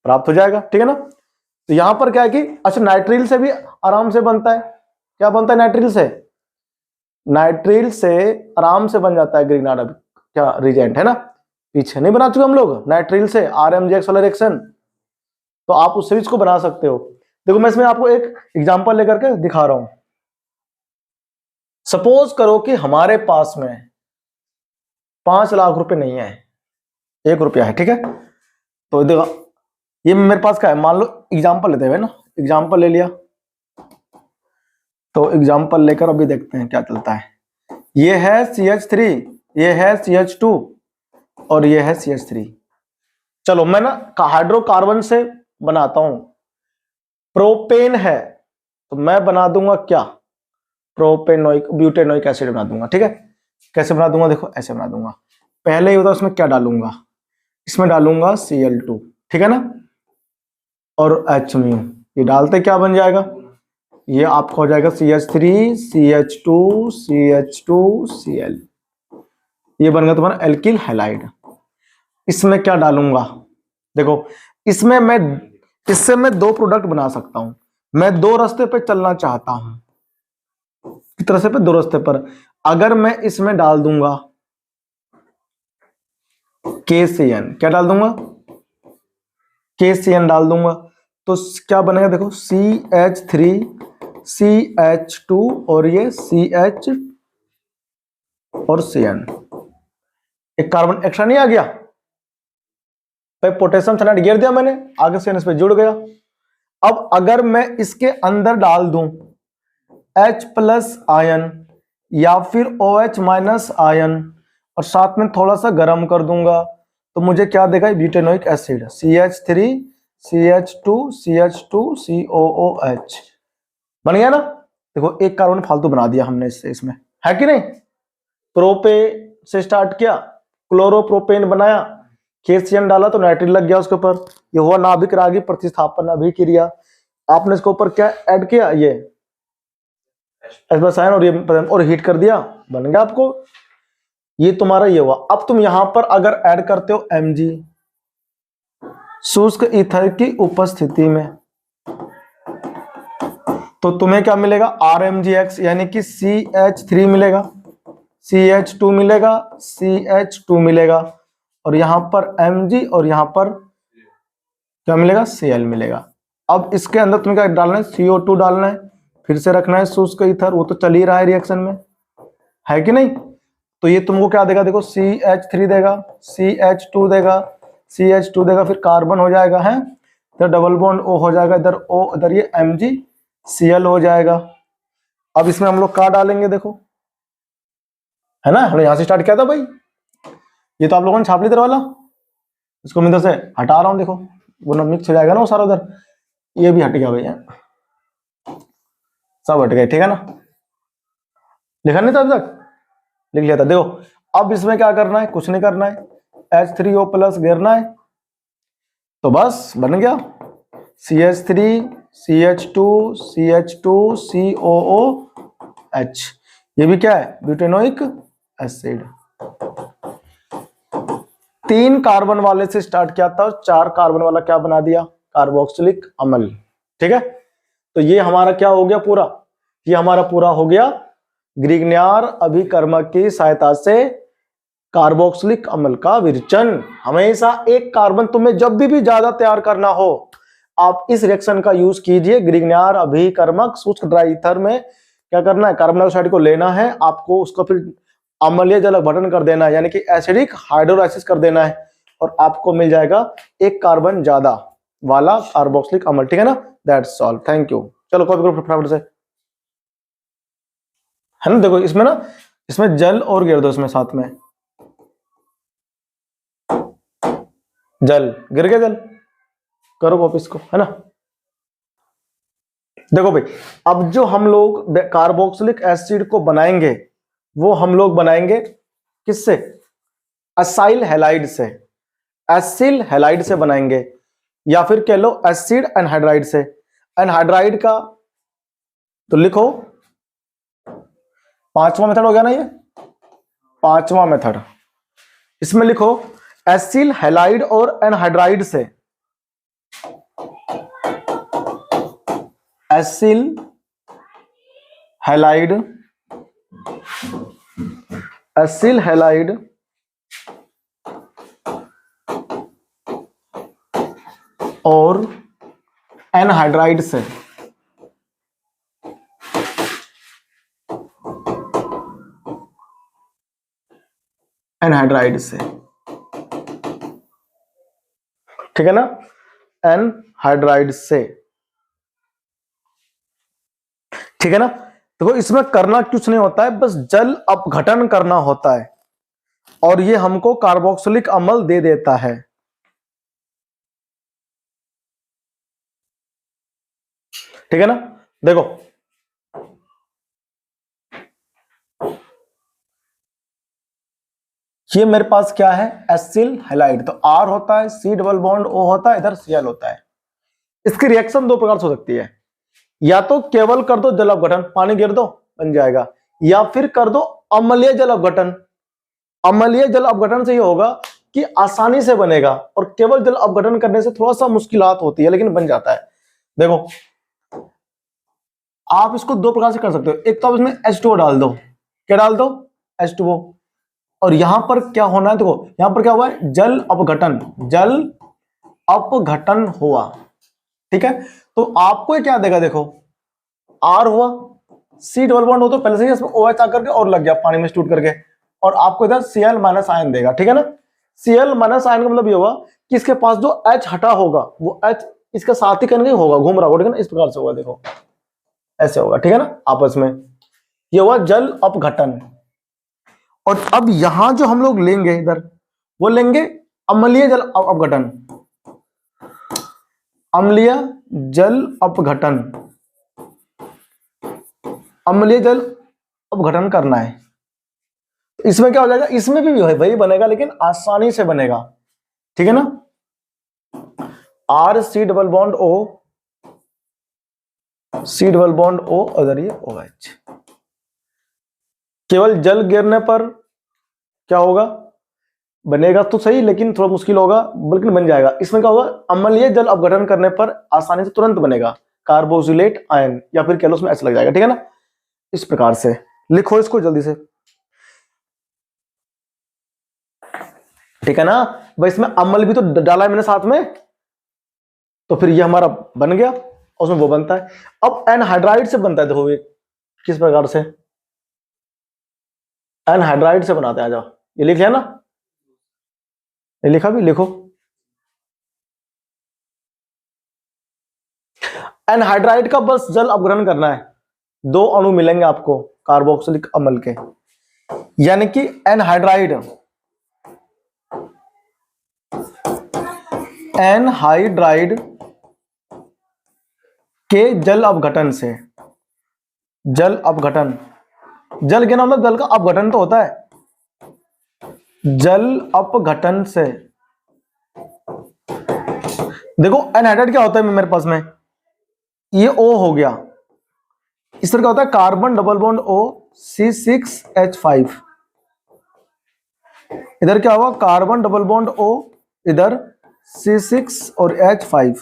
प्राप्त हो जाएगा, ठीक है ना। तो यहां पर क्या है कि अच्छा नाइट्रिल से भी आराम से बनता है, क्या बनता है नाइट्रिल से, नाइट्रिल से आराम से बन जाता है ग्रिग्नार्ड क्या रिजेंट, है ना। पीछे नहीं बना चुके हम लोग नाइट्रिल से RMgX वाला रिएक्शन, तो आप उससे भी इसको बना सकते हो। देखो मैं इसमें आपको एक एग्जांपल लेकर के दिखा रहा हूं। सपोज करो कि हमारे पास में 5 लाख रुपए नहीं है, 1 रुपया है, ठीक है। तो देखो ये मेरे पास क्या है, मान लो एग्जांपल लेते हैं ना, एग्जांपल ले लिया, तो एग्जांपल लेकर अभी देखते हैं क्या चलता है। ये है CH3, ये है CH2 और ये है CH3। चलो मैं ना हाइड्रोकार्बन से बनाता हूं, प्रोपेन है तो मैं बना दूंगा क्या, प्रोपेनोइक ब्यूटेनोइक एसिड बना दूंगा, ठीक है। कैसे बना दूंगा, देखो ऐसे बना दूंगा। पहले ये बताओ इसमें क्या डालूंगा, इसमें डालूंगा Cl2, ठीक है ना, और H म्यू, ये डालते क्या बन जाएगा, ये आपका हो जाएगा CH3 CH2 CH2 Cl, ये बन गया तुम्हारा एल्किल हैलाइड। इसमें क्या डालूंगा, देखो इसमें मैं, इससे मैं 2 प्रोडक्ट बना सकता हूं। मैं 2 रास्ते पे चलना चाहता हूं, किस तरह से पे, 2 रास्ते पर। अगर मैं इसमें डाल दूंगा KCN, क्या डाल दूंगा, KCN डाल दूंगा, तो क्या बनेगा, देखो CH3 CH2 और ये CH और CN, एक कार्बन एक्स्ट्रा नहीं आ गया भाई, पोटेशियम सल्फाइड गिर दिया मैंने, आगे से इस पे जुड़ गया। अब अगर मैं इसके अंदर डाल दूं H+ आयन या फिर OH- आयन और साथ में थोड़ा सा गर्म कर दूंगा, तो मुझे क्या देगा, butanoic acid CH3 CH2 CH2 COOH बन गया ना। देखो एक कार्बन फालतू बना दिया हमने इससे, इसमें है कि नहीं। प्रोपे से स्टार्ट किया, क्लोरोप्रोपेन बनाया, KCN डाला तो नाइट्रिल लग गया उसके ऊपर, ये हुआ नाभिक रागी प्रतिस्थापन अभिक्रिया। आपने इसके ऊपर क्या ऐड किया, ये H+ आयन और ये और हीट कर दिया, बन गया आपको, ये तुम्हारा ये हुआ। अब तुम यहां पर अगर ऐड करते हो Mg शुष्क ईथर की उपस्थिति में, तो तुम्हें क्या मिलेगा, RMgX यानी कि CH3 मिलेगा, CH2 मिलेगा, CH2 मिलेगा, और यहां पर Mg और यहां पर क्या मिलेगा, Cl मिलेगा। अब इसके अंदर तुम्हें क्या डालना है, CO2 डालना है, फिर से रखना है शुष्क ईथर, वो तो चल ही रहा है रिएक्शन में, है कि नहीं। तो ये तुमको क्या देगा, देखो CH3 देगा, CH2 देगा, CH2 देगा, फिर कार्बन हो जाएगा, है इधर डबल बॉन्ड O हो जाएगा, इधर O, इधर ये MgCl हो जाएगा। अब इसमें हम लोग क्या डालेंगे, देखो है ना, हमने यहां से स्टार्ट किया था भाई, ये तो आप लोगों ने छाप ली तरह वाला, इसको मैं इधर से हटा रहा हूं, देखो वो मिक्स हो जाएगा ना वो सारा उधर, ये भी हट गया भैया, सब हट गए, ठीक है ना। लिखा नहीं था अभी तक, लिख लिया था। देखो अब इसमें क्या करना है, कुछ नहीं करना है, H3O प्लस घेरना है, तो बस बन गया CH3 CH2 CH2 COOH। ये भी क्या है, ब्यूटेनोइक एसिड। 3 कार्बन वाले से स्टार्ट किया था, 4 कार्बन वाला क्या बना दिया, कार्बोक्सिलिक अम्ल। ठीक है, तो ये हमारा क्या हो गया पूरा, ये हमारा पूरा हो गया ग्रिग्नार अभिकर्मक की सहायता से कार्बोक्सिलिक अम्ल का विरचन। हमेशा एक कार्बन तुम्हें जब भी ज्यादा तैयार करना हो, आप इस रिएक्शन का यूज कीजिए। ग्रिग्नार अभिकर्मक शुष्क ड्राई ईथर में क्या करना है, कार्बन डाइऑक्साइड को लेना है आपको, उसको फिर अम्लीय जल अपघटन कर देना है, यानी कि एसिडिक हाइड्रोलाइसिस कर देना है, और आपको मिल जाएगा एक कार्बन ज्यादा वाला कार्बोक्सिलिक अम्ल। ठीक है ना, दैट्स ऑल, थैंक यू। चलो कॉपी करो फटाफट से, है ना। देखो इसमें ना, इसमें जल और गिर दो, इसमें साथ में जल गिर गया, जल करो कॉपी इसको, है ना। देखो भाई, अब जो हम लोग कार्बोक्सिलिक एसिड को बनाएंगे, वो हम लोग बनाएंगे किससे, असाइल हैलाइड से, एसिल हैलाइड से बनाएंगे, या फिर कह लो एसिड एनहाइड्राइड से। एनहाइड्राइड का तो लिखो, 5वां मेथड हो गया ना ये, 5वां मेथड। इसमें लिखो एसिल हैलाइड और एनहाइड्राइड से, एसिल हैलाइड, एसिल हैलाइड और एनहाइड्राइड से, एनहाइड्राइड से, ठीक है ना, एनहाइड्राइड से, ठीक है ना। देखो इसमें करना कुछ नहीं होता है, बस जल अपघटन करना होता है, और ये हमको कार्बोक्सिलिक अम्ल दे देता है। ठीक है ना, देखो ये मेरे पास क्या है, एसिल हैलाइड, तो R होता है, C डबल बॉन्ड O होता है, इधर Cl होता है। इसकी रिएक्शन दो प्रकार से हो सकती है, या तो केवल कर दो जल अपघटन, पानी गिर दो बन जाएगा, या फिर कर दो अम्लीय जल अपघटन। अम्लीय जल अपघटन से ये होगा कि आसानी से बनेगा, और केवल जल अपघटन करने से थोड़ा सा मुश्किलात होती है, लेकिन बन जाता है। देखो आप इसको दो प्रकार से कर सकते हो, एक तो आप इसमें H2O डाल दो, क्या डाल दो, H2O, और यहां पर क्या होना है, देखो यहां पर क्या हुआ है, जल अपघटन, जल अपघटन हुआ। ठीक है, तो आपको क्या देगा, देखो R हुआ, C डबल बॉन्ड हो तो पहले से ही इसमें OH आकर के और लग गया पानी में टूट करके, और आपको इधर Cl माइनस आयन देगा। ठीक है ना, Cl माइनस आयन का मतलब ये होगा कि इसके पास जो H हटा होगा वो H इसके साथ ही कहीं होगा, घूम रहा होगा। ठीक है ना, इस प्रकार से होगा, देखो ऐसे होगा। ठीक है ना, आपस में ये हुआ जल अपघटन। और अब यहां जो हम लोग लेंगे इधर, वो लेंगे अम्लीय जल अपघटन, अम्लीय जल अपघटन, अम्लीय जल अपघटन करना है। इसमें क्या हो जाएगा, इसमें भी वही बनेगा, लेकिन आसानी से बनेगा। ठीक है ना, R C double bond O, C double bond O, और ये OH। केवल जल गिरने पर क्या होगा, बनेगा तो सही, लेकिन थोड़ा मुश्किल होगा, बल्कि बन जाएगा। इसमें क्या होगा, अम्लीय जल अपघटन करने पर आसानी से तुरंत बनेगा कार्बोक्सिलेट आयन, या फिर कह लो उसमें H लग जाएगा। ठीक है ना, इस प्रकार से लिखो इसको जल्दी से। ठीक है ना, भाई इसमें अम्ल भी तो डाला है मैंने साथ में, तो फिर ये हमारा बन गया, और उसमें वो बनता है। अब एनहाइड्राइड से बनता है, देखो ये किस प्रकार से, एनहाइड्राइड से बनाते हैं। आ जाओ, ये लिख लिया ना, ये लिखा भी, लिखो एनहाइड्राइड का बस जल अपग्रहण करना है, 2 अणु मिलेंगे आपको कार्बोक्सिलिक अम्ल के, यानी कि एनहाइड्राइड एनहाइड्राइड के जल अपघटन से, जल अपघटन, जल के नाम मतलब जल का अपघटन तो होता है, जल अपघटन से। देखो एनहाइड्राइड क्या होता है मेरे पास में, ये O हो गया, इस तरह क्या होता है carbon double bond O C6H5, इधर क्या होगा कार्बन डबल बॉन्ड O, इधर C6 और H5,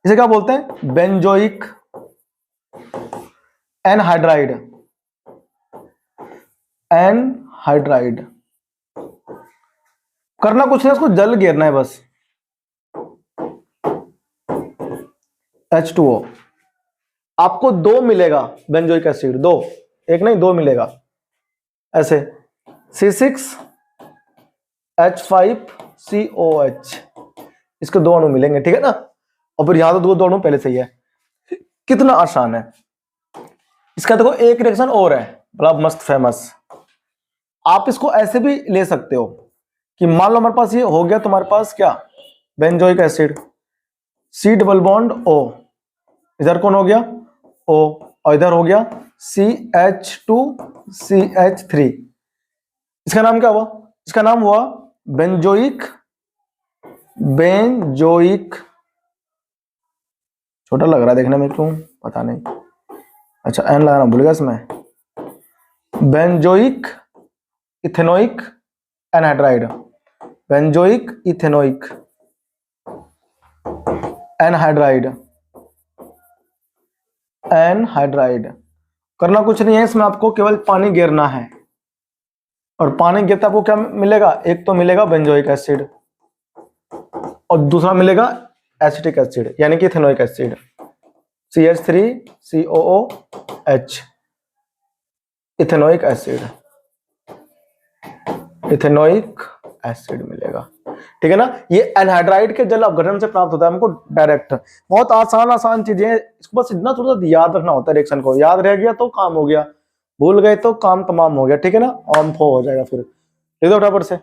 इसे क्या बोलते हैं बेंजोइक एनहाइड्राइड, एनहाइड्राइड। करना कुछ नहीं, उसको जल घेरना है बस, H2O। आपको दो मिलेगा बेंजोइक एसिड, दो, एक नहीं दो मिलेगा ऐसे, C6H5COH, इसके दो अणु मिलेंगे, ठीक है ना। और फिर यहां तो दो अणु पहले से ही है, कितना आसान है। इसका देखो एक रिएक्शन और है बड़ा मस्त फेमस, आप इसको ऐसे भी ले सकते हो कि मान लो हमारे पास ये हो गया, तुम्हारे पास क्या benzoic acid C double bond O, इधर कौन हो गया O, और इधर हो गया CH2CH3, इसका नाम क्या हुआ, इसका नाम हुआ बेंजोइक, बेंजोइक, छोटा लग रहा है देखने में क्यों पता नहीं, अच्छा एन लगाना भूल गया इसमें, benzoic ethanoic anhydride, benzoic ethanoic anhydride, anhydride. करना कुछ नहीं है, इसमें आपको केवल पानी गिरना है, और पानी गिरता आपको क्या मिलेगा, एक तो मिलेगा बेंजोइक एसिड और दूसरा मिलेगा एसिटिक एसिड यानी कि ethanoic acid CH3COOH, ethanoic acid, ethanoic acid मिलेगा, ठीक है ना। ये एनहाइड्राइड के जल अपघटन से प्राप्त होता है हमको डायरेक्ट। बहुत आसान आसान चीजें हैं, इसको बस इतना थोड़ा सा याद रखना होता है, रिएक्शन को याद रह गया तो काम हो गया, भूल गए तो काम तमाम हो गया, ठीक है ना, ऑन फो हो जाएगा फिर। लिख दो फटाफट से,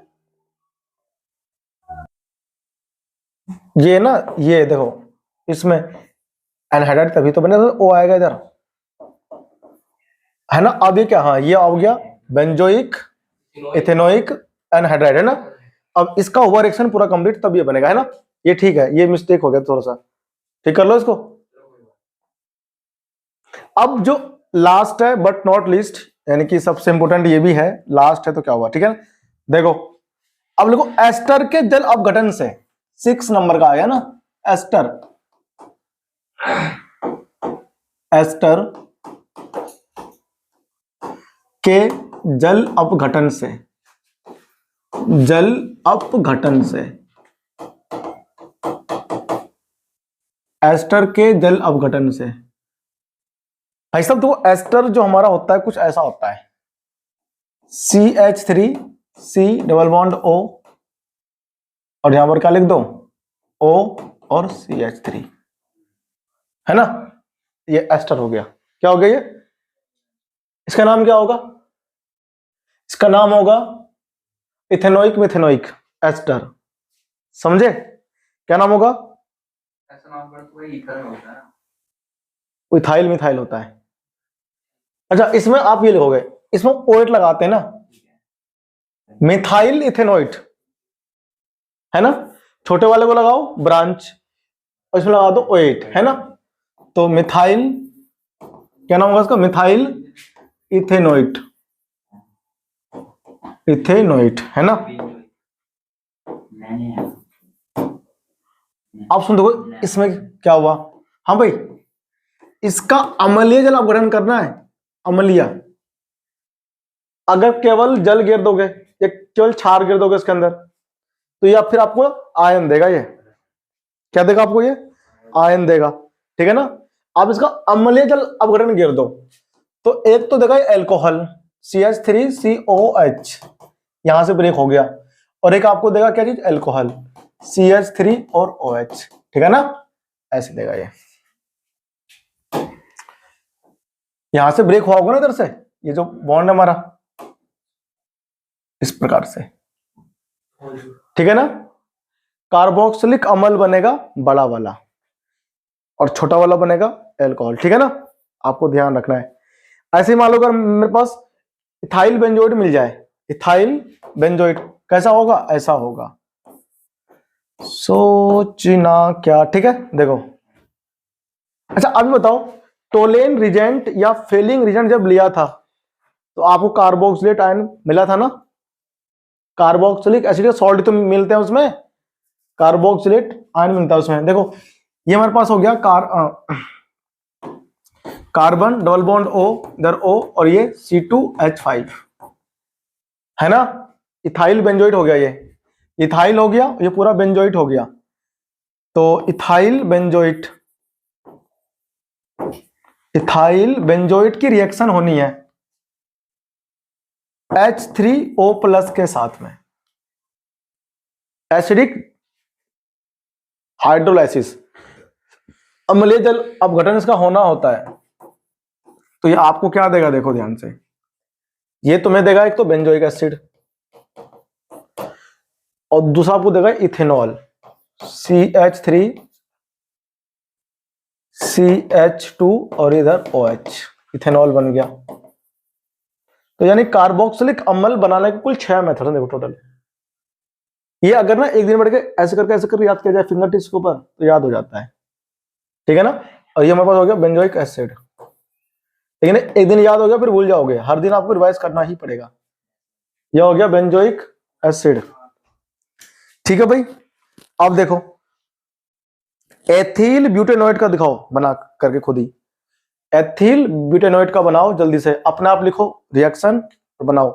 ये ना, ये देखो इसमें एनहाइड्राइड तभी तो बने तो O आएगा इधर, है ना। अब ये क्या, हाँ ये आ गया बेंजोइक इथेनोइक एनहाइड्राइड, है ना। अब इसका ओवर रिएक्शन पूरा कंप्लीट तब ये बनेगा, है ना। ये ठीक है, ये मिस्टेक हो गया थोड़ा सा, ठीक कर लो इसको। अब जो लास्ट है बट नॉट लीस्ट, यानी कि सबसे इंपोर्टेंट ये भी है, लास्ट है तो क्या हुआ, ठीक है। देखो अब देखो एस्टर के जल अपघटन से, 6 नंबर का आया ना, एस्टर, एस्टर के जल अपघटन से, जल अपघटन से, एस्टर के जल अपघटन से। भाई साहब तो एस्टर जो हमारा होता है कुछ ऐसा होता है, CH3C डबल बॉन्ड O, और यहां पर क्या लिख दो O और CH3, है ना। ये एस्टर हो गया, क्या हो गया ये, इसका नाम क्या होगा, इसका नाम होगा इथेनोइक मिथेनोइक एस्टर, समझे, क्या नाम होगा, ऐसा नाम पर तो ईथर होता है, इथाइल मिथाइल होता है। अच्छा इसमें आप ये लिखोगे, इसमें ओएट लगाते हैं ना, मिथाइल इथेनोइट, है ना, छोटे वाले को लगाओ ब्रांच और इसमें लगा दो ओएट, है ना। तो मिथाइल, क्या नाम होगा इसका, मिथाइल इथेनोइट, इथेनोइट, है ना। आप सुन देखो इसमें क्या हुआ, हाँ भाई इसका अम्लीय जल अपघटन करना है, अम्लीय। अगर केवल जल गिर दोगे या केवल क्षार गिर दोगे इसके अंदर तो ये फिर आपको आयन देगा, ये क्या देगा आपको, ये आयन देगा, ठीक है ना। आप इसका अम्लीय जल अपघटन गिर दो तो एक तो देगा एल्कोहल CH3COH, यहां से ब्रेक हो गया, और एक आपको देगा क्या चीज, एल्कोहल CH3 और OH, ठीक है ना, ऐसे देगा ये, यहां से ब्रेक हुआ होगा ना इधर से, ये जो बॉन्ड है हमारा इस प्रकार से, ठीक है ना। कार्बोक्सिलिक अम्ल बनेगा बड़ा वाला और छोटा वाला बनेगा अल्कोहल, ठीक है ना, आपको ध्यान रखना है। ऐसे ही मान लो अगर मेरे पास इथाइल बेंजोइट मिल जाए, इथाइल बेंजोइट कैसा होगा, ऐसा होगा, सोचना क्या, ठीक है। देखो अच्छा अभी बताओ, टोलेन रिजेंट या फेलिंग रिजेंट जब लिया था तो आपको कार्बोक्सिलेट आयन मिला था ना, कार्बोक्सिलिक एसिड सॉल्ट तो मिलते हैं उसमें, कार्बोक्सिलेट आयन मिलता है उसमें। देखो ये हमारे पास हो गया कार्बन डबल बॉन्ड O, इधर O और ये C2H5 है ना, इथाइल बेंजोइट हो गया, ये इथाइल हो गया, ये पूरा बेंजोइट हो गया। तो इथाइल बेंजोइट की रिएक्शन होनी है H3O+ के साथ में, एसिडिक हाइड्रोलाइसिस, अम्लीय जल अपघटन इसका होना होता है। तो ये आपको क्या देगा, देखो ध्यान से, ये तुम्हें देगा एक तो बेंजोइक एसिड और दूसरा आपको देगा इथेनॉल CH3 CH2 और इधर OH, इथेनॉल बन गया। तो यानी कार्बोक्सिलिक अम्ल बनाने के कुल 6 मेथड है देखो टोटल। ये अगर ना एक दिन बैठ के ऐसे करके याद किया जाए फिंगर टिप्स के ऊपर तो याद हो जाता है, ठीक है ना। और ये हमारे पास हो गया बेंजोइक एसिड, लेकिन एक दिन याद हो गया फिर भूल जाओगे, हर दिन आपको रिवाइज करना ही पड़ेगा। यह हो गया बेंजोइक एसिड, ठीक है भाई। अब देखो एथिल ब्यूटेनॉइड का दिखाओ बना करके खुद ही, एथिल ब्यूटेनॉइड का बनाओ जल्दी से, अपने आप लिखो रिएक्शन बनाओ,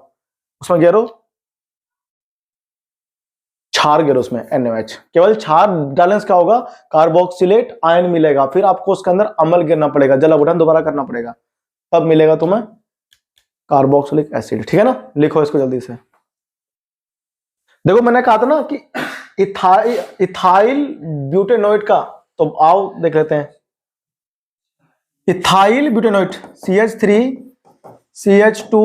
उसमें गेरो क्षार गेरो, उसमें NaOH, केवल क्षार डालने से क्या होगा, कार्बोक्सिलेट आयन मिलेगा, फिर आपको उसके अंदर अम्ल गिरना पड़ेगा, जल अपघटन दोबारा करना पड़ेगा, तब मिलेगा तुम्हें कार्बोक्सिलिक एसिड, ठीक है ना। लिखो इसको जल्दी से। देखो मैंने कहा था ना कि इथाइल ब्यूटेनॉइड का, तो आओ देख लेते हैं। Ethyl butanoate CH3 CH2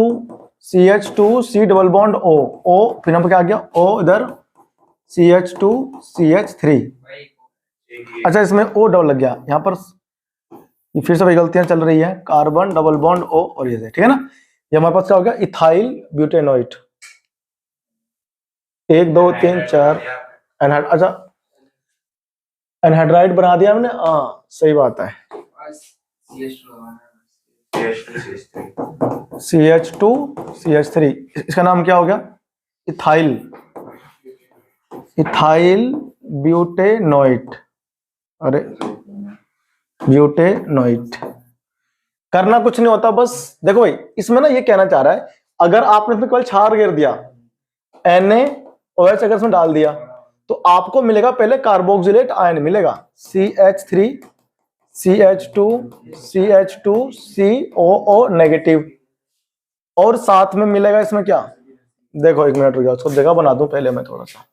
CH2 C double bond O, फिर हम क्या आ गया O, इधर CH2 CH3, अच्छा इसमें O डबल लग गया यहाँ पर, ये फिर से वही गलतियां चल रही है, कार्बन डबल बॉन्ड O और ये, ठीक है ना। ये हमारे पास क्या हो गया, इथाइल ब्यूटेनॉइड, 1 2 3 4 एनहाइड, अच्छा एनहाइड्राइड बना दिया हमने, हाँ सही बात है, CH2 CH3, इसका नाम क्या हो गया, इथाइल ब्यूटेनॉइड, अरे ब्यूटेनॉइड। करना कुछ नहीं होता, बस देखो भाई इसमें ना ये कहना चाह रहा है, अगर आपने इसमें केवल क्षार गिर दिया, NaOH अगर इसमें डाल दिया तो आपको मिलेगा पहले कार्बोक्सिलेट आयन मिलेगा CH3 CH2 CH2 COO negative, और साथ में मिलेगा इसमें क्या, देखो 1 मिनट रुक जाओ, उसको देखा बना दूं पहले मैं थोड़ा सा,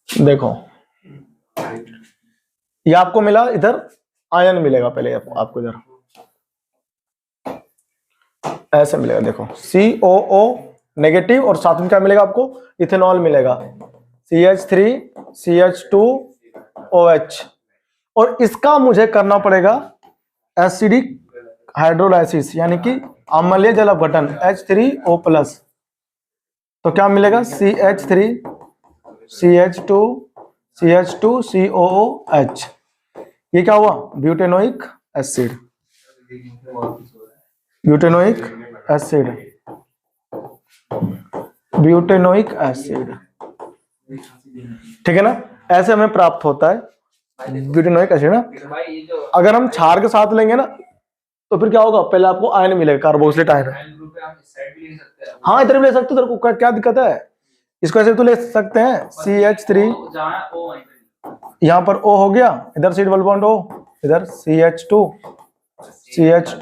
देखो ये आपको मिला, इधर आयन मिलेगा पहले आपको, इधर ऐसे मिलेगा, देखो COO नेगेटिव और साथ में क्या मिलेगा आपको, इथेनॉल मिलेगा CH3 CH2 OH, और इसका मुझे करना पड़ेगा एसिडिक हाइड्रोलाइसिस यानी कि अम्लीय जल अपघटन H3O+, तो क्या मिलेगा CH3 CH2 CH2 COOH, ये क्या हुआ, butanoic acid, butanoic acid, butanoic acid, ठीक है ना। ऐसे हमें प्राप्त होता है ब्यूटेनोइक एसिड ना। अगर हम क्षार के साथ लेंगे ना तो फिर क्या होगा, पहले आपको आयन मिलेगा, कार्बोक्सिलेट आयन, हाँ इधर भी ले सकते हो, तेरे को क्या दिक्कत है, इसको ऐसे तो ले सकते हैं CH3, यहाँ पर O हो गया, इधर C डबल बॉन्ड O, इधर CH2 CH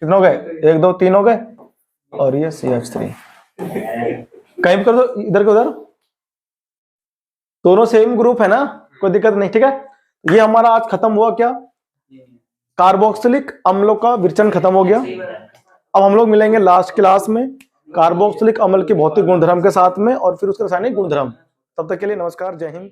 कितने हो गए, 1 2 3 हो गए, और ये CH3, कहीं भी कर दो इधर के उधर, दोनों सेम ग्रुप है ना, कोई दिक्कत नहीं, ठीक है। ये हमारा आज खत्म हुआ क्या, कार्बोक्सिलिक अम्लों का विरचन खत्म हो गया। अब हम लोग मिलेंगे लास्ट क्लास में कार्बोक्सिलिक अम्ल के भौतिक गुणधर्म के साथ में और फिर उसके रासायनिक गुणधर्म। तब तक के लिए नमस्कार, जय हिंद।